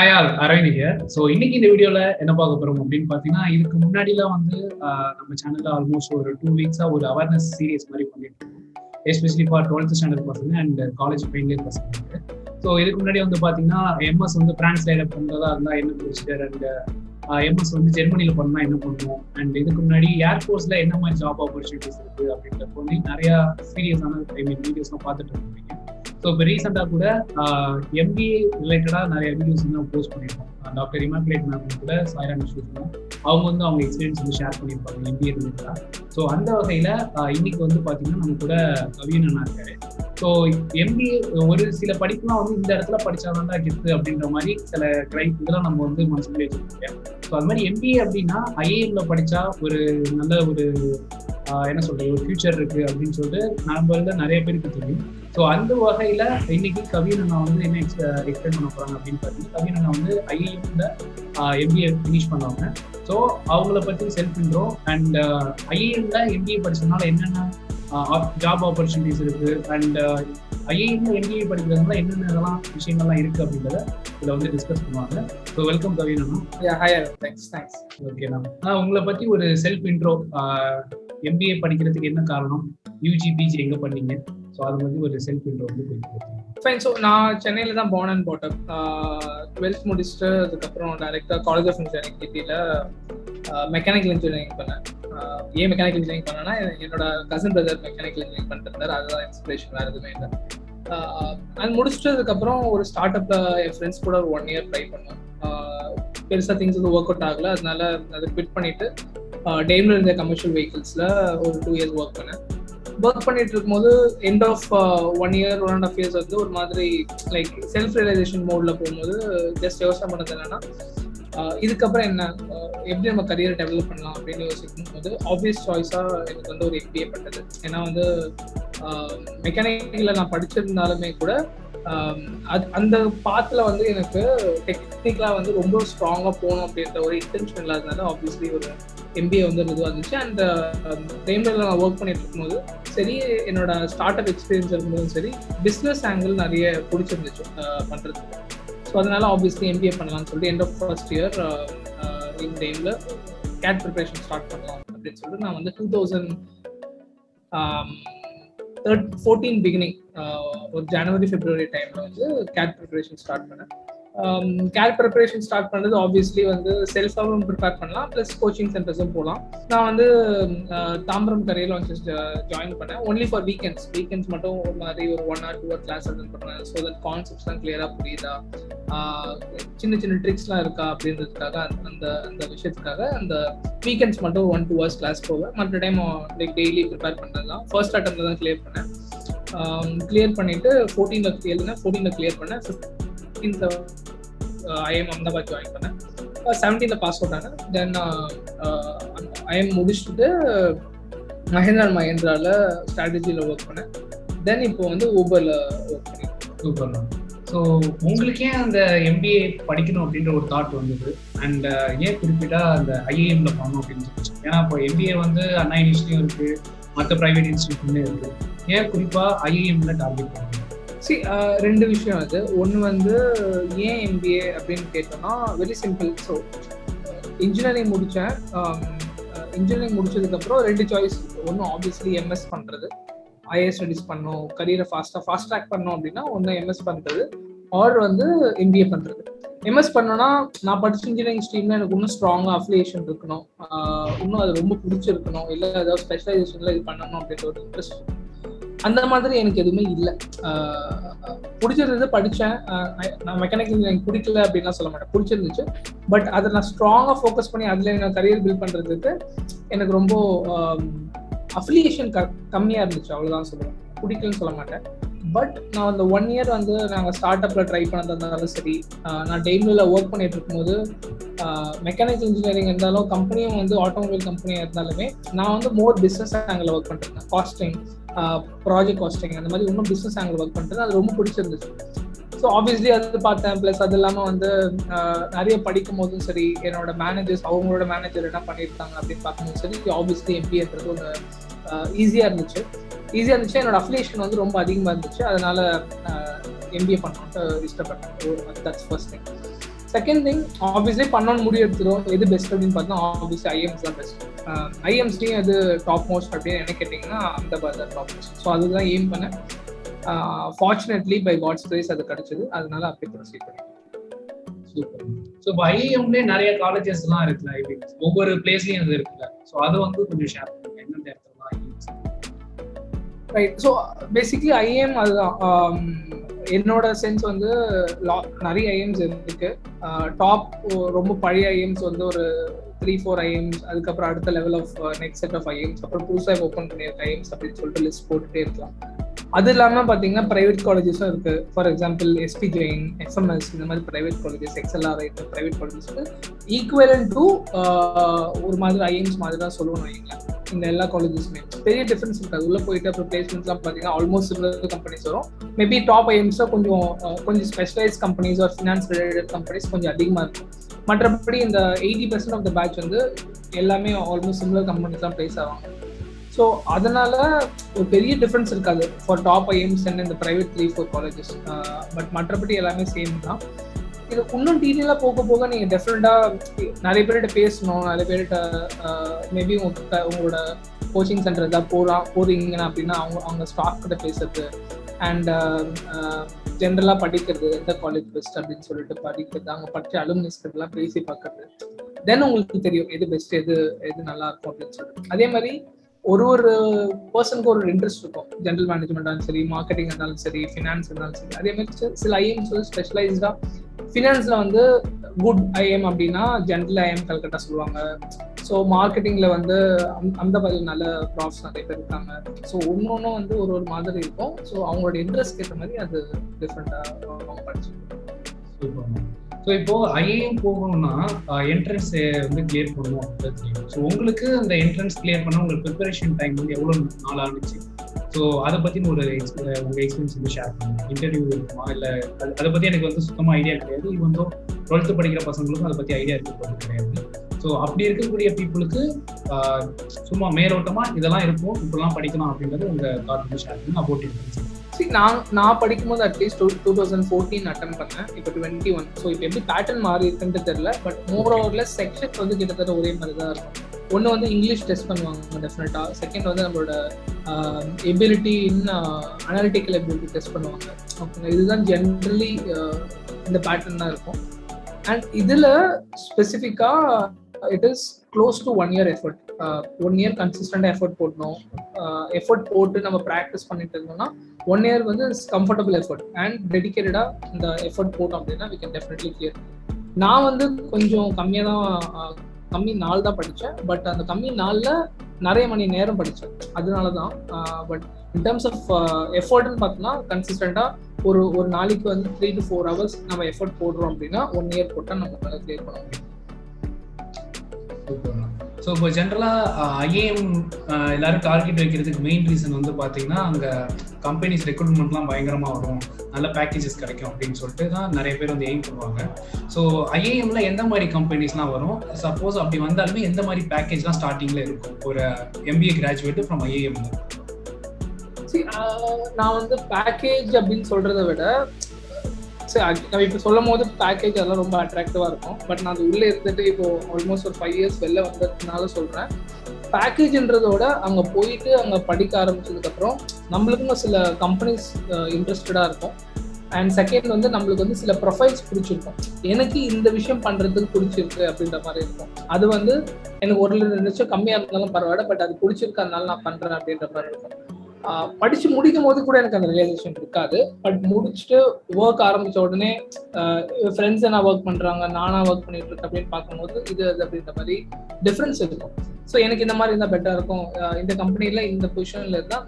Hi all, Arvind here. So இன்னைக்கு இந்த வீடியோல என்ன பார்க்க போறோம் அப்படின்னு பார்த்தீங்கன்னா, இதுக்கு முன்னாடிலாம் வந்து நம்ம சேனல்ல ஆல்மோஸ்ட் ஒரு 2 வீக்ஸா ஒரு அவேர்னஸ் சீரியஸ் மாதிரி பண்ணிட்டு இருக்கோம். எஸ்பெஷலி ஃபார் 12th ஸ்டாண்டர்ட் பசங்க அண்ட் காலேஜ் ஃபைனல் இயர் பசங்களுக்கு. ஸோ இதுக்கு முன்னாடி வந்து பார்த்தீங்கன்னா, எம்எஸ் வந்து பிரான்ஸ்ல பண்ணுறதா இருந்தால் என்ன ப்ரொசீஜர், அண்ட் எம்எஸ் வந்து ஜெர்மனியில் பண்ணால் என்ன பண்ணுவோம், அண்ட் இதுக்கு முன்னாடி ஏர்ஃபோர்ஸில் என்ன மாதிரி ஜாப் ஆப்பர்ச்சுனிட்டிஸ் இருக்குது அப்படின்றப்ப வந்து நிறையா சீரியஸான வீடியோஸ்லாம் பார்த்துட்டு இருக்கீங்க. ஸோ இப்போ ரீசெண்டாக கூட எம்பிஏ ரிலேட்டடாக நிறைய வீடியோஸ் வந்து போஸ்ட் பண்ணியிருக்கோம். டாக்டர் இமாக்குலேட் மேம் கூட சாய்ரா நிஷூஸ்லாம் அவங்க வந்து அவங்க எக்ஸ்பீரியன்ஸ் வந்து ஷேர் பண்ணியிருப்பாங்க எம்பிஏ ரிலேட்டடாக. ஸோ அந்த வகையில் இன்னைக்கு வந்து பார்த்தீங்கன்னா நம்ம கூட கவின் அண்ணா இருக்காரு. ஸோ எம்பிஏ ஒரு சில படிப்புலாம் வந்து இந்த இடத்துல படிச்சாதான் கெத்து அப்படின்ற மாதிரி சில இதெல்லாம் நம்ம வந்து மனசுலேயே வச்சுருக்கோம். ஸோ அது மாதிரி எம்பிஏ அப்படின்னா ஐஏஎம்ல படித்தா ஒரு நல்ல ஒரு என்ன சொல்றது ஒரு ஃபியூச்சர் இருக்கு அப்படின்னு சொல்லிட்டு நம்மள நிறைய பேருக்கு தெரியும். ஸோ அந்த வகையில இன்னைக்கு கவின் அண்ணா வந்து என்ன எக்ஸ்பிளைன் பண்ண போறாங்க அப்படின்னு பார்த்தீங்கன்னா, கவின் அண்ணா வந்து ஐஏஎம்ல எம்பிஏ ஃபினிஷ் பண்ணுவாங்க. ஸோ அவங்கள பற்றி செல்ஃப் இன்ட்ரோ அண்ட் ஐஏஎம்ல எம்பிஏ படிச்சதுனால என்னென்ன ஜாப் ஆப்பர்ச்சுனிட்டிஸ் இருக்கு, அண்ட் ஐஏஎம்ல எம்பிஏ படிக்கிறதுனால என்னென்ன இதெல்லாம் விஷயங்கள்லாம் இருக்கு அப்படின்றத இதில் வந்து டிஸ்கஸ் பண்ணுவாங்க. ஸோ வெல்கம் கவின் அண்ணா. தேங்க்ஸ். ஓகேண்ணா, உங்களை பற்றி ஒரு செல்ஃப் இன்ட்ரோ, எம்பிஏ படிக்கிறதுக்கு என்ன காரணம், யூஜி பிஜி எங்கே பண்ணீங்க, ஸோ அது மாதிரி ஒரு செல்ஃப் இன்ட்ரோ வந்து போயிட்டு. ஃபைன். ஸோ நான் சென்னையில் தான் born and brought up. 12th முடிச்சுட்டு அதுக்கப்புறம் டைரெக்டாக காலேஜ் ஆஃப் இன்ஜினியரிங் கிட்டியில் மெக்கானிக்கல் இன்ஜினியரிங் பண்ணேன். ஏன் மெக்கானிக்கல் இன்ஜினியரிங் பண்ணேன்னா, என்னோட கசின் பிரதர் மெக்கானிக்கல் இன்ஜினியரிங் பண்ணிட்டு இருந்தார். அதுதான் இன்ஸ்பிரேஷன், வேறு எதுவுமே இல்லை. அது முடிச்சுட்டதுக்கப்புறம் ஒரு ஸ்டார்ட் அப்பில் என் ஃப்ரெண்ட்ஸ் கூட ஒரு 1 year ட்ரை பண்ணேன். பெருசாக திங்ஸ் வந்து ஒர்க் அவுட் ஆகலை. அதனால அதை குவிட் பண்ணிவிட்டு டெய்மில் இருந்த கமர்ஷியல் வெஹிக்கிள்ஸில் ஒரு 2 years ஒர்க் பண்ணேன். ஒர்க் பண்ணிட்டு இருக்கும்போது எண்ட் ஆஃப் 1 year 1.5 years வந்து ஒரு மாதிரி லைக் செல்ஃப் ரியலைசேஷன் மோட்ல போகும்போது ஜஸ்ட் யோசனை பண்ணது என்னன்னா, இதுக்கப்புறம் என்ன, எப்படி நம்ம கரியரை டெவலப் பண்ணலாம் அப்படின்னு யோசிக்கும் போது ஆப்வியஸ் சாய்ஸாக எனக்கு வந்து ஒரு எம்பிஏ பண்ணது. ஏன்னா வந்து மெக்கானிக்கலில் நான் படிச்சிருந்தாலுமே கூட அந்த பாத்தில் வந்து எனக்கு டெக்னிக்கலாக வந்து ரொம்ப ஸ்ட்ராங்காக போகணும் அப்படின்ற ஒரு இன்டென்ஷன் இல்லாததுனால ஆப்வியஸ்லி ஒரு எம்பிஏ வந்து இதுவாக இருந்துச்சு. அண்ட் டைமில் நான் ஒர்க் பண்ணிட்டு இருக்கும்போது சரி, என்னோட ஸ்டார்ட் அப் எக்ஸ்பீரியன்ஸ் இருக்கும்போதும் சரி, பிஸ்னஸ் ஆங்கிள் நிறைய பிடிச்சிருந்துச்சு பண்ணுறதுக்கு. ஸோ அதனால ஆப்வியஸ்லி எம்பிஏ பண்ணலாம்னு சொல்லிட்டு எண்ட் ஆஃப் ஃபர்ஸ்ட் இயர் இந்த டைமில் கேட் ப்ரிப்பரேஷன் ஸ்டார்ட் பண்ணலாம் அப்படின்னு சொல்லிட்டு நான் வந்து 2014 பிகினிங் ஒரு ஜனவரி பிப்ரவரி டைமில் வந்து கேட் ப்ரிப்பரேஷன் ஸ்டார்ட் பண்ணேன். கேட் ப்ரிப்பரேஷன் ஸ்டார்ட் பண்ணது ஆப்வியஸ்லி வந்து செல்ஃபாகவும் ப்ரிப்பேர் பண்ணலாம், ப்ளஸ் கோச்சிங் சென்டர்ஸும் போகலாம். நான் வந்து தாம்பரம் கரையில் வந்து ஜாயின் பண்ணேன். ஒன்லி ஃபார் வீக்கெண்ட்ஸ் மட்டும் ஒரு மாதிரி ஒரு 1 or 2 hour கிளாஸ் அட்டெண்ட் பண்ணேன். ஸோ தட் கான்செப்ட்ஸ்லாம் கிளியராக புரியுதா, சின்ன சின்ன ட்ரிக்ஸ்லாம் இருக்கா அப்படின்றதுக்காக அந்த விஷயத்துக்காக அந்த வீக்கெண்ட்ஸ் மட்டும் 1-2 hours கிளாஸ் போவேன். மற்ற டைம் லைக் டெய்லி ப்ரிப்பேர் பண்ணுறது தான். ஃபர்ஸ்ட் அட்டெம்ப்ட்ல தான் கிளியர் பண்ணேன். கிளியர் பண்ணிட்டு 14th கிளியர் பண்ணேன். 15th ஐஎம் அஹமதாபாத் ஜாயின் பண்ணேன். 17th பாஸ் அவுட் ஆனேன். தென் ஐஎம் முடிச்சுட்டு மஹேந்திராவில் ஸ்ட்ராட்டஜியில் ஒர்க் பண்ணேன். தென் இப்போ வந்து ஊபரில் ஒர்க் பண்ணிருக்கேன். ஸோ உங்களுக்கே அந்த எம்பிஏ படிக்கணும் அப்படின்ற ஒரு தாட் வந்தது, அண்ட் ஏன் குறிப்பிட்டா அந்த ஐஏஎம்ல பண்ணணும் அப்படின்னு சொல்லிச்சு? ஏன்னா இப்போ எம்பிஏ வந்து அண்ணா யூனிவர்சிட்டியும் இருக்கு, மற்ற ப்ரைவேட் இன்ஸ்டியூட்லேயும் இருக்கு. ஏன் குறிப்பா ஐஏஎம்ல டார்கெட் பண்ணுங்க? ரெண்டு விஷயம் அது. ஒன்று வந்து ஏன் எம்பிஏ அப்படின்னு கேட்டோம்னா வெரி சிம்பிள். ஸோ இன்ஜினியரிங் முடித்தேன். இன்ஜினியரிங் முடிச்சதுக்கப்புறம் 2 சாய்ஸ். ஒன்று ஆப்வியஸ்லி எம்எஸ் பண்ணுறது, ஐஏஎஸ் ஸ்டடிஸ் பண்ணணும், கரியரை ஃபாஸ்ட் ட்ராக் பண்ணணும் அப்படின்னா ஒன்று எம்எஸ் பண்ணுறது, ஆர் வந்து எம்பிஏ பண்ணுறது. எம்எஸ் பண்ணோன்னா நான் படிச்ச இன்ஜினியரிங் ஸ்ட்ரீமில் எனக்கு இன்னும் ஸ்ட்ராங்காக அஃபிலியேஷன் இருக்கணும், இன்னும் அது ரொம்ப பிடிச்சிருக்கணும், இல்லை ஏதாவது ஸ்பெஷலைசேஷனில் இது பண்ணணும் அப்படின்ற ஒரு இன்ட்ரெஸ்ட். அந்த மாதிரி எனக்கு எதுவுமே இல்லை. பிடிச்சிருந்தது படித்தேன். நான் மெக்கானிக்கல் இன்ஜினியரிங் பிடிக்கல அப்படின்லாம் சொல்ல மாட்டேன், பிடிச்சிருந்துச்சு. பட் அதை நான் ஸ்ட்ராங்காக ஃபோக்கஸ் பண்ணி அதில் நான் கரியர் பில்ட் பண்ணுறதுக்கு எனக்கு ரொம்ப அஃபிலியேஷன் கம்மியாக இருந்துச்சு, அவ்வளோதான் சொல்லுவேன். பிடிக்கலன்னு சொல்ல மாட்டேன். பட் நான் அந்த 1 year வந்து நாங்கள் ஸ்டார்ட் அப்பில் ட்ரை பண்ணதாலும் சரி, நான் டெய்மில் ஒர்க் பண்ணிட்டு இருக்கும்போது மெக்கானிக்கல் இன்ஜினியரிங் இருந்தாலும் கம்பெனியும் வந்து ஆட்டோமொபைல் கம்பெனியாக இருந்தாலுமே நான் வந்து மோர் பிஸ்னஸ் ஆங்கிள் ஒர்க் பண்ணிருந்தேன். காஸ்டிங், ப்ராஜெக்ட் காஸ்டிங், அந்த மாதிரி இன்னும் பிஸ்னஸ் ஆங்கிள் ஒர்க் பண்ணிட்டு அது ரொம்ப பிடிச்சிருந்துச்சு. ஸோ ஆப்வியஸ்லி அது பார்த்தேன். ப்ளஸ் அது இல்லாமல் வந்து நிறைய படிக்கும் போதும் சரி, என்னோட மேனேஜர்ஸ் அவங்களோட மேனேஜர் என்ன பண்ணியிருக்காங்க அப்படின்னு பார்க்கும்போது சரி, ஆப்வியஸ்லி எம்பிஏன்றது ஒன்று ஈஸியாக இருந்துச்சு. என்னோட அஃபிலியேஷன் வந்து ரொம்ப அதிகமாக இருந்துச்சு. அதனால எம்பிஏ பண்ணணும்ட்டு இஷ்டப்பட்டேன். That's first thing. Second thing obviously பண்ணணும்னு முடிவு எடுத்துரும் எது பெஸ்ட் அப்படின்னு பார்த்தா ஆப்வியஸ்லி ஐஎம்ஸ் தான் பெஸ்ட். ஐஎம்ஸ்லையும் எது டாப் மோஸ்ட் அப்படின்னு என்ன கேட்டிங்கன்னா அஹமதாபாத் தான் டாப் மோஸ்ட். ஸோ அதுதான் எய்ம் பண்ணேன். ஃபார்ச்சுனேட்லி பை காட்ஸ் கிரேஸ் அது கிடைச்சது, அதனால அப்படியே ப்ரொசீட் பண்ணேன். சூப்பர். ஸோ இப்போ ஐஏஎம்லேயே நிறைய காலேஜஸ்லாம் இருக்குல்ல, ஐபி ஒவ்வொரு பிளேஸ்லையும் அது இருக்குல்ல, ஸோ அதை வந்து கொஞ்சம் ஷேர் பண்ணுங்க எந்தெந்த இடத்துலலாம் IIMs. Right. So basically IIM அதுதான் என்னோட சென்ஸ் வந்து நிறைய ஐஎம்ஸ் இருக்கு. டாப் ரொம்ப பழைய ஐஎம்ஸ் வந்து ஒரு 3-4 ஐஎம்ஸ், அதுக்கப்புறம் அடுத்த level of next set of IIMs, அப்புறம் புதுசாக ஓப்பன் பண்ணியிருக்க ஐஎம்ஸ் அப்படின்னு சொல்லிட்டு லிஸ்ட் போட்டுட்டே இருக்கலாம். அது இல்லாமல் பார்த்தீங்கன்னா ப்ரைவேட் காலேஜஸும் இருக்குது. For example SP Jain, FMS, இந்த மாதிரி private colleges, XLRI private colleges வந்து ஈக்குவலன் டு ஒரு மாதிரி ஐஎம்ஸ் மாதிரி தான் சொல்லுவோம் வைங்களேன். இந்த எல்லா காலேஜஸுமே பெரிய டிஃபரன்ஸ் இருக்காது. உள்ளே போயிட்டு அப்புறம் பிளேஸ்மெண்ட்ஸ்லாம் பார்த்தீங்கன்னா ஆல்மோஸ்ட் சிமிலர் கம்பெனிஸ் வரும். மேபி டாப் ஐஎம்ஸாக கொஞ்சம் specialise companies are finance related companies கொஞ்சம் அதிகமாக இருக்கும். மற்றபடி இந்த 80% ஆஃப் த பேட்ச் வந்து எல்லாமே ஆல்மோஸ்ட் சிமிலர் கம்பெனிஸ் தான் பிளேஸ் ஆவாங்க. ஸோ அதனால ஒரு பெரிய டிஃப்ரென்ஸ் இருக்காது ஃபார் டாப் ஐஎம்ஸ் அண்ட் இந்த ப்ரைவேட் 3-4 காலேஜஸ். பட் மற்றபடி எல்லாமே சேம் தான். இது இன்னும் டீட்டெயிலாக போக போக நீங்கள் டெஃபினட்டாக நிறைய பேர்கிட்ட பேசணும், நிறைய பேர்கிட்ட மேபி உங்களோட கோச்சிங் சென்டர் ஏதாவது போறீங்கன்னா அப்படின்னா அவங்க ஸ்டாஃப் கிட்ட பேசுறது அண்ட் ஜென்ரலாக படிக்கிறது, எந்த காலேஜ் பெஸ்ட் அப்படின்னு சொல்லிட்டு படிக்கிறது, அவங்க படித்த அலுமினிஸ் கிட்டலாம் பேசி பார்க்கறது. தென் உங்களுக்கு தெரியும் எது பெஸ்ட், எது நல்லா இருக்கும் அப்படின்னு சொல்லிட்டு. அதே மாதிரி ஒரு பர்சனுக்கு ஒரு இன்ட்ரெஸ்ட் இருக்கும். ஜென்ரல் மேனேஜ்மெண்ட் இருந்தாலும் சரி, மார்க்கெட்டிங் இருந்தாலும் சரி, ஃபினான்ஸ் இருந்தாலும் சரி. அதே மாதிரி சில ஐஎம்ஸ் வந்து ஸ்பெஷலைஸ்டா ஃபினான்ஸ்ல வந்து குட் ஐஎம் அப்படின்னா ஜென்ரல் ஐஎம் கல்கட்டா சொல்லுவாங்க. ஸோ மார்க்கெட்டிங்ல வந்து அந்த மாதிரி நல்ல ப்ராஃப்ஸ் நிறைய பேர் இருக்காங்க. ஸோ ஒன்னொன்னும் வந்து ஒரு மாதிரி இருக்கும். ஸோ அவங்களோட இன்ட்ரெஸ்ட் ஏற்ற மாதிரி அது டிஃப்ரெண்டாக அவங்க படிச்சுருக்கோம். ஸோ இப்போ ஐஏஎம் போகணும்னா என்ட்ரன்ஸ் வந்து கிளியர் பண்ணணும் அப்படின்னு தெரியும். ஸோ உங்களுக்கு அந்த என்ட்ரன்ஸ் கிளியர் பண்ண உங்களுக்கு ப்ரிப்பரேஷன் டைம் வந்து எவ்வளோ நாள் ஆனிச்சு? ஸோ அதை பற்றின உங்கள் எக்ஸ்பீரியன்ஸ் வந்து ஷேர் பண்ணுங்க. இன்டர்வியூ இருக்குமா இல்லை அதை பற்றி எனக்கு வந்து சுத்தமாக ஐடியா கிடையாது. இது வந்து 12th படிக்கிற பசங்களுக்கும் அதை பற்றி ஐடியா இருக்கிறது கிடையாது. ஸோ அப்படி இருக்கக்கூடிய பீப்புளுக்கு சும்மா மேலோட்டமாக இதெல்லாம் இருக்கும், இப்படிலாம் படிக்கலாம் அப்படின்றது உங்கள் தாட் வந்து ஷேர் பண்ணுங்க. About entrance. நான் படிக்கும்போது அட்லீஸ்ட் 2014 அட்டன் பண்ணேன். இப்போ 21. ஸோ இப்போ எப்படி பேட்டர்ன் மாறி இருக்குன்னு தெரியல. பட் மோர் ஓவர்லெஸ் செக்ஷன் வந்து கிட்டத்தட்ட ஒரே மாதிரி தான் இருக்கும். ஒன்று வந்து இங்கிலீஷ் டெஸ்ட் பண்ணுவாங்க டெஃபினட்டாக. செகண்ட் வந்து நம்மளோட ability in analytical ability test பண்ணுவாங்க. ஓகேங்களா, இதுதான் ஜென்ரலி இந்த பேட்டர்ன் தான் இருக்கும். அண்ட் இதில் ஸ்பெசிஃபிக்காக it is close to 1 year effort. 1 year கன்சிஸ்டண்டாக எஃபர்ட் போடணும். எஃபர்ட் போட்டு நம்ம ப்ராக்டிஸ் பண்ணிட்டு இருந்தோம்னா 1 year வந்து கம்ஃபர்டபுள் எஃபர்ட் அண்ட் டெடிக்கேட்டடாக இந்த எஃபர்ட் போட்டோம் அப்படின்னா we can definitely clear. நான் வந்து கொஞ்சம் கம்மி நாள் தான் படித்தேன். பட் அந்த கம்மி நாளில் நிறைய மணி நேரம் படித்தேன். அதனால தான். பட் இன் டர்ம்ஸ் ஆஃப் எஃபர்ட்னு பார்த்தோம்னா கன்சிஸ்டண்டாக ஒரு நாளைக்கு வந்து 3 to 4 hours நம்ம எஃபர்ட் போடுறோம் அப்படின்னா 1 year போட்டால் நம்ம கிளியர் பண்ண முடியும். ஸோ இப்போ ஜென்ரலாக ஐஏஎம் எல்லாரும் டார்கெட் வைக்கிறதுக்கு மெயின் ரீசன் வந்து பார்த்தீங்கன்னா அங்கே கம்பெனிஸ் ரெக்ரூட்மெண்ட்லாம் பயங்கரமாக வரும், நல்ல பேக்கேஜஸ் கிடைக்கும் அப்படின்னு சொல்லிட்டு தான் நிறைய பேர் வந்து எய்ம் பண்ணுவாங்க. ஸோ ஐஏஎம்ல எந்த மாதிரி கம்பெனிஸ்லாம் வரும்? சப்போஸ் அப்படி வந்தாலுமே எந்த மாதிரி பேக்கேஜ்லாம் ஸ்டார்டிங்கில் இருக்கும் ஒரு எம்பிஏ கிராஜுவேட் ஃப்ரம் ஐஏஎம்ல? நான் வந்து பேக்கேஜ் அப்படின்னு சொல்கிறத விட நம்ம இப்போ சொல்லும் போது பேக்கேஜ் அதெல்லாம் ரொம்ப அட்ராக்டிவாக இருக்கும். பட் நான் அது உள்ளே இருந்துட்டு இப்போ ஆல்மோஸ்ட் ஒரு 5 years வெளில வந்ததுனால சொல்கிறேன். பேக்கேஜ்ன்றதோட அங்கே போயிட்டு அங்கே படிக்க ஆரம்பிச்சதுக்கப்புறம் நம்மளுக்குன்னு சில கம்பெனிஸ் இன்ட்ரெஸ்டடாக இருக்கும். அண்ட் செகண்ட் வந்து நம்மளுக்கு வந்து சில ப்ரொஃபைல்ஸ் பிடிச்சிருக்கும். எனக்கு இந்த விஷயம் பண்ணுறதுக்கு பிடிச்சிருக்கு அப்படின்ற மாதிரி இருக்கும். அது வந்து எனக்கு 1-2 லட்சம் கம்மியாக இருந்தாலும் பரவாயில்ல, பட் அது பிடிச்சிருக்கு அதனால நான் பண்ணுறேன் அப்படின்ற மாதிரி இருக்கும். படிச்சு முடிக்கும் போது கூட எனக்கு அந்த ரியலைசேஷன் இருக்காது. பட் முடிச்சுட்டு ஒர்க் ஆரம்பிச்ச உடனே ஃப்ரெண்ட்ஸ் என்ன ஒர்க் பண்றாங்க, நானா ஒர்க் பண்ணிட்டு இருக்கேன் அப்படின்னு பார்க்கும்போது இது அப்படின்ற மாதிரி டிஃப்ரென்ஸ் இருக்கும். ஸோ எனக்கு இந்த மாதிரி இருந்தால் பெட்டராக இருக்கும், இந்த கம்பெனியில் இந்த பொசிஷனில் இருந்தால்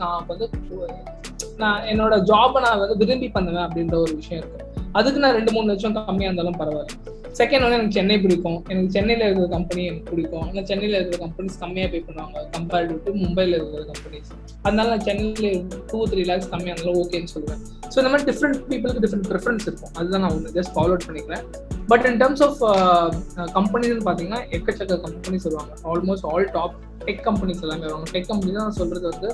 நான் என்னோட ஜாபை நான் வந்து விரும்பி பண்ணுவேன் அப்படின்ற ஒரு விஷயம் இருக்கும். அதுக்கு நான் 2-3 லட்சம் கம்மியாக இருந்தாலும் பரவாயில்ல. செகண்ட் வந்து எனக்கு சென்னை பிடிக்கும். எனக்கு சென்னையில் இருக்கிற கம்பெனி எனக்கு பிடிக்கும். ஆனால் சென்னையில் இருக்கிற கம்பெனிஸ் கம்மியாக பே பண்ணுவாங்க கம்பேர்டு டு மும்பையில் இருக்கிற கம்பெனிஸ். அதனால நான் சென்னையில் 2-3 lakhs கம்மியாக இருந்தாலும் ஓகேன்னு சொல்லுவேன். ஸோ இந்த மாதிரி டிஃப்ரெண்ட் பீப்புளுக்கு டிஃப்ரெண்ட் ப்ரிஃபரன்ஸ் இருக்கும். அதுதான் நான் ஒன்று ஜஸ்ட் ஃபாலோ பண்ணிக்கிறேன். பட் இன் டர்ம்ஸ் ஆஃப் கம்பெனிஸ்ன்னு பார்த்தீங்கன்னா எக்கச்சக்க கம்பெனிஸ் வருவாங்க. Almost all top tech companies எல்லாமே வருவாங்க. டெக் கம்பெனி தான் சொல்கிறது வந்து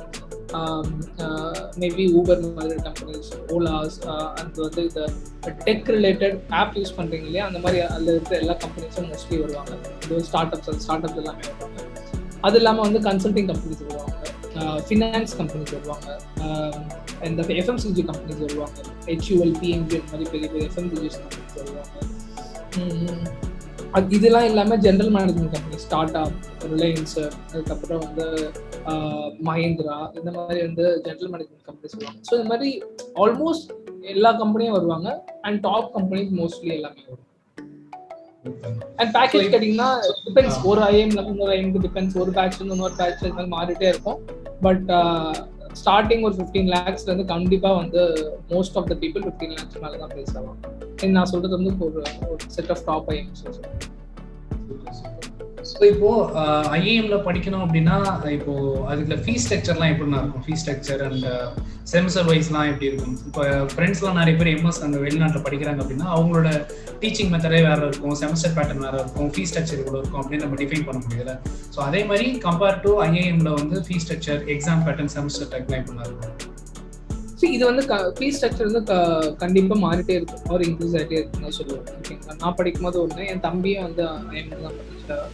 மேபி ஊபர் மாதிரி கம்பெனிஸ், ஓலாஸ், அந்த வந்து இந்த டெக் ரிலேட்டட் ஆப் யூஸ் பண்ணுறீங்க இல்லையா, அந்த மாதிரி அதில் இருக்கிற எல்லா கம்பெனிஸும் மோஸ்ட்லி வருவாங்க. இது வந்து ஸ்டார்ட் அப்ஸ் எல்லாமே வருவாங்க. அது இல்லாமல் வந்து கன்சல்டிங் கம்பெனிஸ் வருவாங்க, ஃபினான்ஸ் கம்பெனிஸ் வருவாங்க, இந்த எஃப்எம்சிஜி கம்பெனிஸ் வருவாங்க, HUL, PNG மாதிரி பெரிய பெரிய எஃப்எம்சிஜி கம்பெனிஸ் வருவாங்க. இதெல்லாம் இல்லாமல் general management company, Tata, Reliance, அதுக்கப்புறம் வந்து மஹேந்திரா, இந்த மாதிரி வந்து ஜென்ரல் மேனேஜ்மெண்ட் கம்பெனிஸ் வருவாங்க. ஸோ இந்த மாதிரி ஆல்மோஸ்ட் எல்லா கம்பெனியும் வருவாங்க. அண்ட் டாப் கம்பெனிஸ் மோஸ்ட்லி எல்லாமே வரும். அண்ட் பேக்கேஜ் கேட்டிங்கன்னா டிபெண்ட்ஸ், ஒரு ஐஎம்ல இன்னொரு ஐஎம்க்கு டிபெண்ட்ஸ், ஒரு பேட்ச் இன்னொரு பேட்ச் இது மாதிரி மாறிட்டே இருக்கும். பட் ஸ்டார்டிங் ஒரு 15 lakhs வந்து கண்டிப்பாக வந்து most of the people 15 lakhs மேலே தான் பேசுவாங்க. நான் சொல்றது வந்து ஒரு set of top IIMs. So இப்போ ஐஏஎம்ல படிக்கணும் அப்படின்னா இப்போ அதுக்குள்ள ஃபீஸ் ஸ்ட்ரக்சர்லாம் எப்படின்னா இருக்கும்? ஃபீஸ் ஸ்ட்ரக்சர் அண்ட் செமஸ்டர் வைஸ்லாம் எப்படி இருக்கும்? இப்போ ஃப்ரெண்ட்ஸ்லாம் நிறைய பேர் எம்எஸ் அங்கே வெளிநாட்டில் படிக்கிறாங்க அப்படின்னா அவங்களோட டீச்சிங் மெத்தடே வேறு இருக்கும், செமஸ்டர் பேட்டர்ன் வேறு இருக்கும், ஃபீஸ் ஸ்ட்ரக்சர் இவ்வளோ இருக்கும் அப்படின்னு நம்ம டிஃபைன் பண்ண முடியல. ஸோ அதே மாதிரி கம்பேர் டு ஐஏஎம்ல வந்து fee structure, exam pattern, semester டைப்லாம் எப்படின்னா இருக்கும்? இது வந்து ஃபீஸ் ஸ்ட்ரக்சர் வந்து கண்டிப்பாக மாறிட்டே இருக்கும், ஒரு இன்க்ரீஸ் ஆகிட்டே இருக்குன்னு சொல்லுவேன். ஓகேங்களா, நான் படிக்கும்போது ஒன்று, என் தம்பியும் வந்து ஐஎம்ல தான் படிச்சேன்.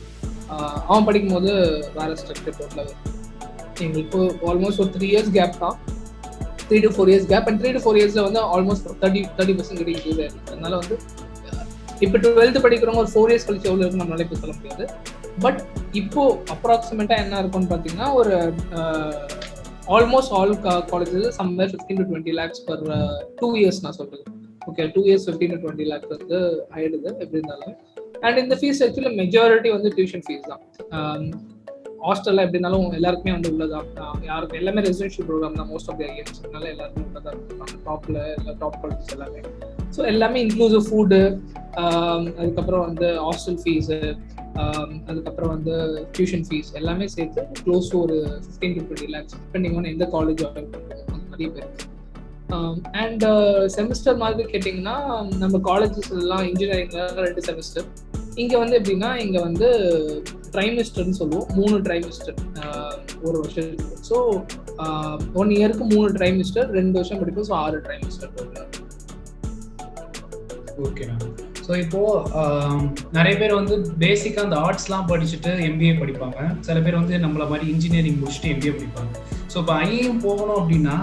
அவன் படிக்கும்போது வேற ஸ்ட்ரக்சர் டோட்டலாக எங்களுக்கு இப்போ ஆல்மோஸ்ட் ஒரு 3 years கேப் தான், 3 to 4 years gap. And 3 to 4 yearsல வந்து ஆல்மோஸ்ட் 30% இன்க்ரீஸ் ஆயிருக்கு. அதனால வந்து இப்போ 12th படிக்கிறவங்க ஒரு 4 years கழிச்சு எவ்வளோ இருக்குன்னு நம்மளால இப்போ சொல்ல முடியாது. பட் இப்போ அப்ராக்சிமேட்டாக என்ன இருக்கும்னு பார்த்தீங்கன்னா, ஒரு almost all colleges somewhere 15 to 20 lakhs per 2 years நான் சொல்றது. ஓகே, 2 years 15 to 20 lakhs வந்து ஆயிடுது எப்படி இருந்தாலும். அண்ட் இந்த ஃபீஸ் ஆக்சுவலி மெஜாரிட்டி வந்து டியூஷன் ஃபீஸ் தான். ஹாஸ்டலில் எப்படி இருந்தாலும் எல்லாருக்குமே வந்து உள்ளதான், யாருக்கு எல்லாமே ரெசிடென்ஷியல் ப்ரோக்ராம் தான் மோஸ்ட் ஆஃப் தி ஐஎம்ஸ், அதனால எல்லாருமே உள்ளதாக இருக்காங்க டாப்பில், இல்லை டாப் காலேஜஸ் எல்லாமே. ஸோ எல்லாமே இன்க்ளூசிவ் ஃபுட்டு, அதுக்கப்புறம் வந்து ஹாஸ்டல் ஃபீஸு, அதுக்கப்புறம் வந்து டியூஷன் ஃபீஸ் எல்லாமே சேர்த்து க்ளோஸ் டு ஒரு 15 to 20 lakhs டிபெண்டிங் ஆன் எந்த காலேஜ் ஆர்டர் பண்ணுறது அந்த மாதிரி பேர். அண்ட் செமஸ்டர் மாதிரி கேட்டிங்கன்னா, நம்ம காலேஜஸ் எல்லாம் இன்ஜினியரிங்கில் 2 செமஸ்டர். இங்கே வந்து எப்படின்னா, இங்கே வந்து ட்ரைமிஸ்டர்னு சொல்லுவோம், 3 ட்ரைமிஸ்டர் ஒரு வருஷத்துக்கு. ஸோ 1 yearக்கு 3 ட்ரைமிஸ்டர், 2 வருஷம் படிப்போம். ஸோ 6 ட்ரைமிஸ்டர் போடுறாங்க. ஓகே. ஸோ இப்போது நிறைய பேர் வந்து பேசிக்காக அந்த ஆர்ட்ஸ்லாம் படிச்சுட்டு எம்பிஏ படிப்பாங்க, சில பேர் வந்து நம்மள மாதிரி இன்ஜினியரிங் முடிச்சுட்டு எம்பிஏ படிப்பாங்க. ஸோ இப்போ ஐஏஎம் போகணும் அப்படின்னா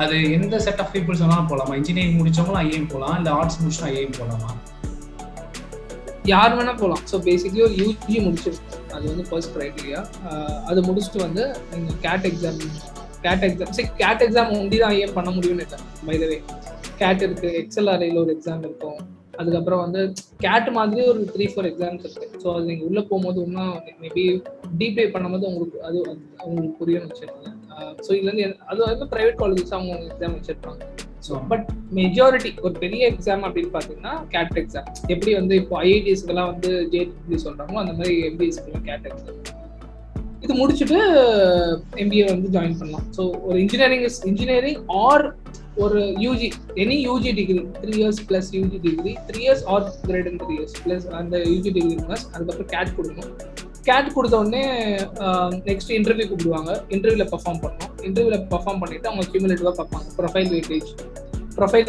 அது எந்த செட் ஆஃப் பீப்புள்ஸ் வேணாலும் போகலாமா? இன்ஜினியரிங் முடிச்சவங்களும் ஐஏஎம் போகலாம், இல்லை ஆர்ட்ஸ் முடிச்சுட்டு ஐஏஎம் போகலாமா? யார் வேணால் போகலாம். ஸோ பேசிக்லி ஒரு யூஜி முடிச்சிருக்கோம், அது வந்து ஃபர்ஸ்ட் க்ரைட்டீரியா. அது முடிச்சுட்டு வந்து நீங்கள் கேட் எக்ஸாம் ஒண்டி தான் ஐஏஎம் பண்ண முடியும்னு இல்லை. பை த வே கேட் இருக்குது, எக்ஸ்எல்ஆர்ஐயில் ஒரு எக்ஸாம் இருக்கும், அதுக்கப்புறம் வந்து கேட் மாதிரி ஒரு 3-4 எக்ஸாம்ஸ் இருக்குது. ஸோ அது நீங்கள் உள்ளே போகும்போது இன்னும் மேபி டீப்ளை பண்ணும்போது உங்களுக்கு புரியும்னு வச்சுருக்காங்க. ஸோ இதுலேருந்து அது வந்து ப்ரைவேட் காலேஜஸ் அவங்க எக்ஸாம் வச்சுருப்பாங்க. ஸோ பட் மெஜாரிட்டி ஒரு பெரிய எக்ஸாம் அப்படின்னு பார்த்தீங்கன்னா கேட் எக்ஸாம். எப்படி வந்து இப்போ ஐஐடிஸ்க்கெல்லாம் வந்து ஜேடி சொல்கிறாங்களோ அந்த மாதிரி எம்பிஎஸ்க்கெல்லாம் கேட் எக்ஸாம். இது முடிச்சுட்டு எம்பிஏ வந்து ஜாயின் பண்ணலாம். ஸோ ஒரு இன்ஜினியரிங் ஆர் ஒரு UG, any UG degree 3 years + UG degree, 3 years or grade in 3 years + அந்த யூஜி டிகிரி ப்ளஸ் அதுக்கப்புறம் கேட் கொடுக்கணும். கேட் கொடுத்த உடனே நெக்ஸ்ட் இன்டர்வியூ கூப்பிடுவாங்க, இன்டர்வியூவில் பெர்ஃபார்ம் பண்ணணும். இன்டர்வியூவில் பெர்ஃபார்ம் பண்ணிவிட்டு அவங்க கியூமுலேட்டிவாக பார்ப்பாங்க. ப்ரொஃபைல்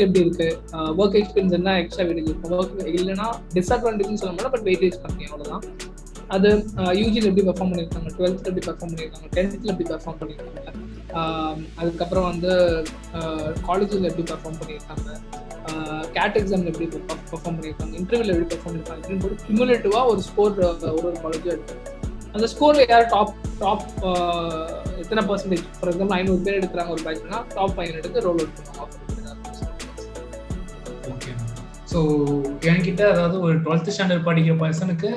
எப்படி இருக்குது, ஒர்க் எக்ஸ்பீரியன்ஸ் என்ன, எக்ஸ்ட்ரா வெயிட்டேஜ் இருக்கும், ஒர்க் இல்லைன்னா டிஸ்அட்வான்டேஜ்னு சொல்ல முடியல, பட் வெயிட்டேஜ் கம்மி, அவ்வளோதான். அது யூஜியில் எப்படி பெர்ஃபார்ம் பண்ணியிருக்காங்க, 12th எப்படி பெர்ஃபார்ம் பண்ணியிருக்காங்க, 10th எப்படி பெர்ஃபார்ம் பண்ணியிருக்காங்க, அதுக்கப்புறம் வந்து காலேஜில் எப்படி பெர்ஃபார்ம் பண்ணியிருக்காங்க, கேட் எக்ஸாமில் எப்படி பெர்ஃபார்ம் பண்ணியிருக்காங்க, இன்டர்வியூவில் எப்படி பெர்ஃபார்ம் பண்ணியிருக்காங்க அப்படின்னு போட்டு கியூமுலேட்டிவாக ஒரு ஸ்கோர் ஒரு காலேஜும் எடுக்கும். அந்த ஸ்கோரில் யார் டாப் எத்தனை பர்சன்டேஜ், ஃபார் எக்ஸாம்பிள் 500 பேர் எடுக்கிறாங்க ஒரு பேட்ச்னா டாப் 5 எடுத்து ரோல் அவுட் பண்ணுவாங்க. ஓகே. ஸோ என்கிட்ட அதாவது ஒரு 12th ஸ்டாண்டர்ட் படிக்கிற பர்சனுக்கு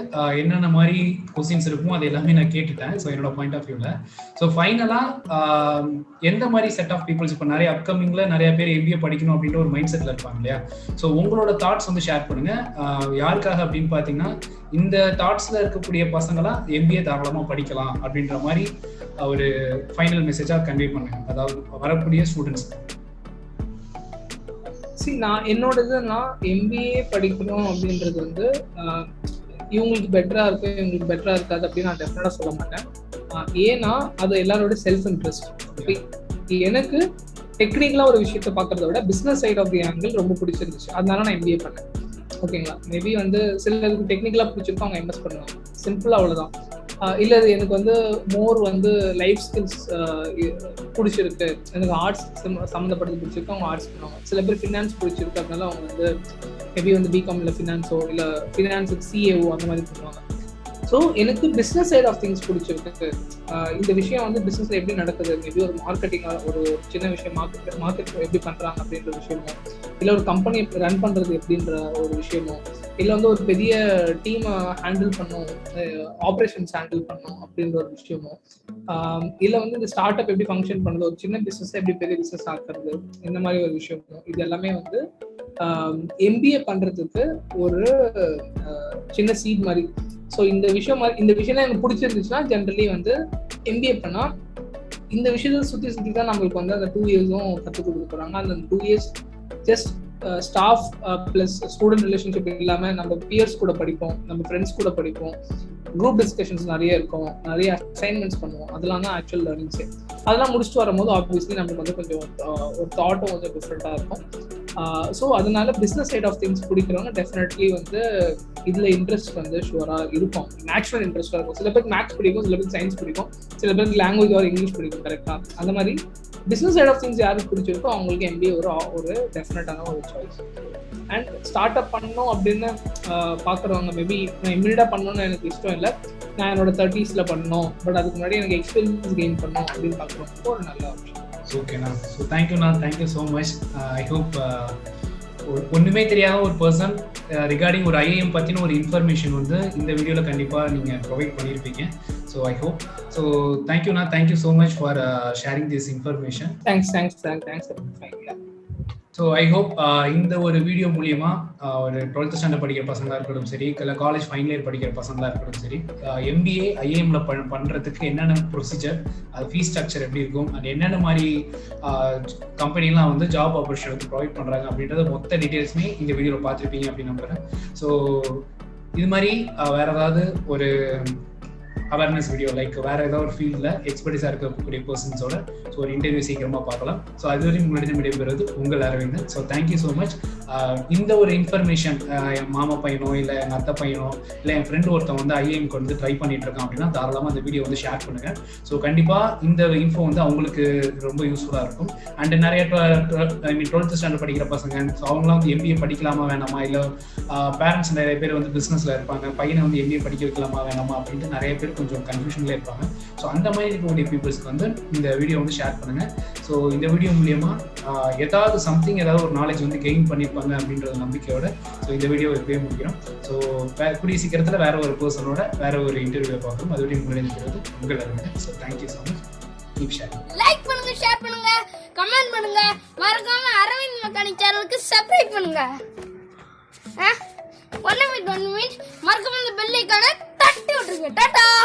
என்னென்ன மாதிரி கொஸ்டின்ஸ் இருக்குமோ அது எல்லாமே நான் கேட்டுட்டேன். ஸோ என்னோட பாயிண்ட் ஆஃப் வியூவில். ஸோ ஃபைனலாக எந்த மாதிரி செட் ஆஃப் பீப்புள்ஸ், இப்போ நிறைய அப்கமிங்கில் நிறைய பேர் எம்பிஏ படிக்கணும் அப்படின்ற ஒரு மைண்ட் செட்டில் இருப்பாங்க இல்லையா? ஸோ உங்களோட தாட்ஸ் வந்து ஷேர் பண்ணுங்கள். யாருக்காக அப்படின்னு பார்த்தீங்கன்னா, இந்த தாட்ஸில் இருக்கக்கூடிய பசங்களாம் எம்பிஏ தாராளமாக படிக்கலாம் அப்படின்ற மாதிரி ஒரு ஃபைனல் மெசேஜாக கன்வே பண்ணுங்க, அதாவது வரக்கூடிய ஸ்டூடெண்ட்ஸ். நான் என்னோடதுன்னா எம்பிஏ படிக்கணும் அப்படின்றது வந்து இவங்களுக்கு பெட்டராக இருக்கும், இவங்களுக்கு பெட்டராக இருக்காது அப்படின்னு நான் டெஃபினட்டாக சொல்ல மாட்டேன். ஏன்னா அது எல்லாரோட செல்ஃப் இன்ட்ரெஸ்ட். எனக்கு டெக்னிக்கலாக ஒரு விஷயத்த பார்க்கறத விட business side of the angle ரொம்ப பிடிச்சிருந்துச்சு. அதனால நான் எம்பிஏ பண்ணேன். ஓகேங்களா, மேபி வந்து சிலருக்கு டெக்னிக்கலாக பிடிச்சிருக்கோம், அவங்க எம்எஸ் பண்ணுவாங்க, சிம்பிளாக அவ்வளோதான். இல்லை அது எனக்கு வந்து மோர் வந்து லைஃப் ஸ்கில்ஸ் பிடிச்சிருக்கு, எனக்கு ஆர்ட்ஸ் சம்மந்தப்பட்டது பிடிச்சிருக்கு, அவங்க ஆர்ட்ஸ் பண்ணுவாங்க. சில பேர் ஃபினான்ஸ் பிடிச்சிருக்கு, அதனால அவங்க வந்து மேபி வந்து பிகாம் இல்லை ஃபினான்ஸோ இல்லை ஃபினான்ஸுக்கு சிஏஓ அந்த மாதிரி பண்ணுவாங்க. ஸோ எனக்கு பிஸ்னஸ் சைட் ஆஃப் திங்ஸ் பிடிச்சிருக்கு. இந்த விஷயம் வந்து பிஸ்னஸில் எப்படி நடக்குது, மேபி ஒரு மார்க்கெட்டிங்காக ஒரு சின்ன விஷயம் மார்க்கெட் எப்படி பண்ணுறாங்க அப்படின்ற விஷயமோ, இல்லை ஒரு கம்பெனியை ரன் பண்ணுறது எப்படின்ற ஒரு விஷயமோ, இல்லை வந்து ஒரு பெரிய டீமை ஹேண்டில் பண்ணும், ஆப்ரேஷன்ஸ் ஹேண்டில் பண்ணும் அப்படின்ற ஒரு விஷயமோ, இல்லை வந்து இந்த ஸ்டார்ட் அப் எப்படி ஃபங்க்ஷன் பண்ணுறது, ஒரு சின்ன பிஸ்னஸ் எப்படி பெரிய பிஸ்னஸ் ஆக்குறது, இந்த மாதிரி ஒரு விஷயமோ, இது எல்லாமே வந்து எம்பிஏ பண்ணுறதுக்கு ஒரு சின்ன சீட் மாதிரி. ஸோ இந்த விஷயம் எனக்கு பிடிச்சிருந்துச்சுன்னா ஜென்ரலி வந்து எம்பிஏ பண்ணால் இந்த விஷயத்தை சுற்றி தான் நம்மளுக்கு வந்து அந்த 2 இயர்ஸும் கற்றுக் கொடுக்க போகிறாங்க. அந்த 2 years just staff plus student relationship இல்லாமல் நம்ம பியர்ஸ் கூட படிப்போம், நம்ம ஃப்ரெண்ட்ஸ் கூட படிப்போம், குரூப் டிஸ்கஷன்ஸ் நிறைய இருக்கும், நிறைய அசைன்மெண்ட்ஸ் பண்ணுவோம். அதெல்லாம் தான் ஆக்சுவல் லேர்னிங்ஸு. அதெல்லாம் முடிச்சுட்டு வரும்போது ஆப்வியஸ்லி நம்மளுக்கு வந்து கொஞ்சம் ஒரு தாட்டும் கொஞ்சம் டிஃப்ரெண்ட்டாக இருக்கும். ஸோ அதனால பிஸ்னஸ் சைட் ஆஃப் திங்ஸ் பிடிக்கிறவங்க டெஃபினெட்லி வந்து இதில் இன்ட்ரெஸ்ட் வந்து ஷுவராக இருக்கும், நேச்சுரல் இன்ட்ரெஸ்டாக இருக்கும். சில பேருக்கு மேக்ஸ் பிடிக்கும், சில பேருக்கு சயின்ஸ் பிடிக்கும், சில பேருக்கு லாங்குவேஜ் ஆர் இங்கிலீஷ் பிடிக்கும். கரெக்டாக அந்த மாதிரி பிஸ்னஸ் சைட் ஆஃப் திங்ஸ் யாருக்கு பிடிச்சிருக்கோ அவங்களுக்கு எம்பிஏ ஒரு டெஃபினட்டான ஒரு சாய்ஸ். அண்ட் ஸ்டார்ட் அப் பண்ணணும் அப்படின்னு பார்க்குறவங்க மேபி நான் இம்மிடியட்டாக பண்ணணும்னு எனக்கு இஷ்டம் இல்லை, நான் என்னோட 30s பண்ணணும், பட் அதுக்கு முன்னாடி எனக்கு எக்ஸ்பீரியன்ஸ் கெயின் பண்ணணும் அப்படின்னு பார்க்குறவங்க ஒரு நல்ல ஆப்ஷன். ஓகேண்ணா, ஸோ தேங்க்யூண்ணா, thank you so much. I hope ஒன்றுமே தெரியாத ஒரு பர்சன் ரிகார்டிங் ஒரு ஐஏஎம் பற்றின ஒரு இன்ஃபர்மேஷன் வந்து இந்த வீடியோவில் கண்டிப்பாக நீங்கள் ப்ரொவைட் பண்ணியிருப்பீங்க. So I hope. ஸோ தேங்க்யூண்ணா, thank you so much for sharing this information. Thanks. So I hope இந்த ஒரு வீடியோ மூலியமா ஒரு 12th ஸ்டாண்டர்ட் படிக்கிற பசங்களாக இருக்கட்டும் சரி, இல்லை காலேஜ் ஃபைனல் இயர் படிக்கிற பசங்களாக இருக்கட்டும் சரி, எம்பிஏ ஐஏஎம்ல பண்ணுறதுக்கு என்னென்ன ப்ரொசீஜர், அது ஃபீஸ் ஸ்ட்ரக்சர் எப்படி இருக்கும், அண்ட் என்னென்ன மாதிரி கம்பெனிலாம் வந்து ஜாப் ஆப்பர்ச்சுனிட்டி ப்ரொவைட் பண்ணுறாங்க அப்படின்றத மொத்த டீட்டெயில்ஸுமே இந்த வீடியோவில் பார்த்துருப்பீங்க அப்படின்னு நம்புகிறேன். ஸோ இது மாதிரி வேறு ஏதாவது ஒரு அவேர்னஸ் வீடியோ லைக் வேறு ஏதாவது ஒரு ஃபீல்டில் எக்ஸ்பர்டிஸாக இருக்கக்கூடிய பர்சன்ஸோட ஸோ ஒரு இன்டர்வியூ சீக்கிரமாக பார்க்கலாம். ஸோ அதுவரையும் உங்களுடைய விடைபெறுவது உங்கள் Aravindan. So thank you so much. இந்த ஒரு இன்ஃபர்மேஷன் என் மாமா பையனோ இல்லை எங்கள் அத்தை பையனோ இல்லை என் ஃப்ரெண்டு ஒருத்தன் வந்து ஐஏஎம்க்கு வந்து ட்ரை பண்ணிட்டு இருக்கான் அப்படின்னா தாராளமாக அந்த வீடியோ வந்து ஷேர் பண்ணுங்கள். ஸோ கண்டிப்பாக இந்த இன்ஃபோ வந்து அவங்களுக்கு ரொம்ப யூஸ்ஃபுல்லாக இருக்கும். அண்ட் நிறைய 12th ஸ்டாண்டர்ட் படிக்கிற பசங்க, ஸோ அவங்களாம் வந்து எம்பிஏ படிக்கலாமா வேணாமா, இல்லை பேரண்ட்ஸ் நிறைய பேர் வந்து பிஸ்னஸில் இருப்பாங்க, பையனை வந்து எம்பிஏ படிக்க வைக்கலாமா வேணாமா அப்படின்ட்டு நிறைய பேர் கொஞ்சம் கன்ஃபியூஷன்ல இருப்பாங்க. ஸோ அந்த மாதிரி இருக்கக்கூடிய பீப்புள்ஸ்க்கு வந்து இந்த வீடியோ வந்து ஷேர் பண்ணுங்க. ஸோ இந்த வீடியோ மூலியமா ஏதாவது ஒரு நாலேஜ் வந்து கெயின் பண்ணியிருப்பாங்க அப்படின்ற நம்பிக்கையோட ஸோ இந்த வீடியோ எப்படியே முடிக்கிறோம். ஸோ கூடிய சீக்கிரத்தில் வேற ஒரு பர்சனோட வேற ஒரு இன்டர்வியூ பார்க்கணும். அது வரையும் முடிக்கிறது உங்கள் அறிவுங்க. So thank you so much. Keep sharing. Like பண்ணுங்க, ஷேர் பண்ணுங்க, கமெண்ட் பண்ணுங்க, மறக்காம அரவிந்த் மெக்கானிக் சேனலுக்கு சப்ஸ்கிரைப் பண்ணுங்க. 1 minute மறக்காம பெல் ஐகானை தட்டி விட்டுருங்க. டாடா.